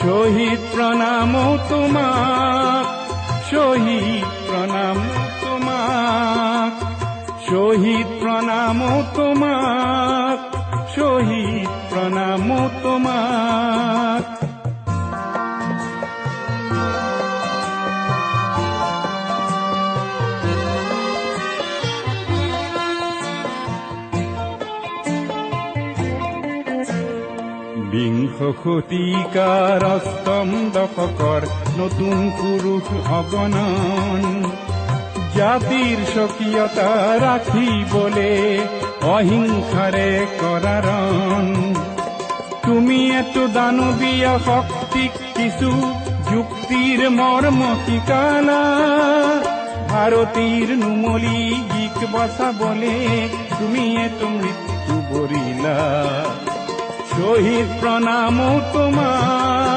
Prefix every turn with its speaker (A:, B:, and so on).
A: শহীদ প্রণাম তোমাক, শহীদ প্রণাম তোমাক, শহীদ প্রণাম তোমাক, শহীদ প্রণাম তোমাক। বিংশ শতিকাৰ অষ্টম দশকৰ নতুন পুৰুষ অগণন, জাতিৰ স্বকীয়তা ৰাখিবলে অহিংসাৰে কৰাৰণ। তুমি এটো দানৱীয় শক্তিক কিছু যুক্তিৰ মৰ্ম শিকালা, ভাৰতীৰ নুমলী গীক বচাবলে তুমি এটো মৃত্যু বৰিলা। শহীদ প্রণাম তোমাক।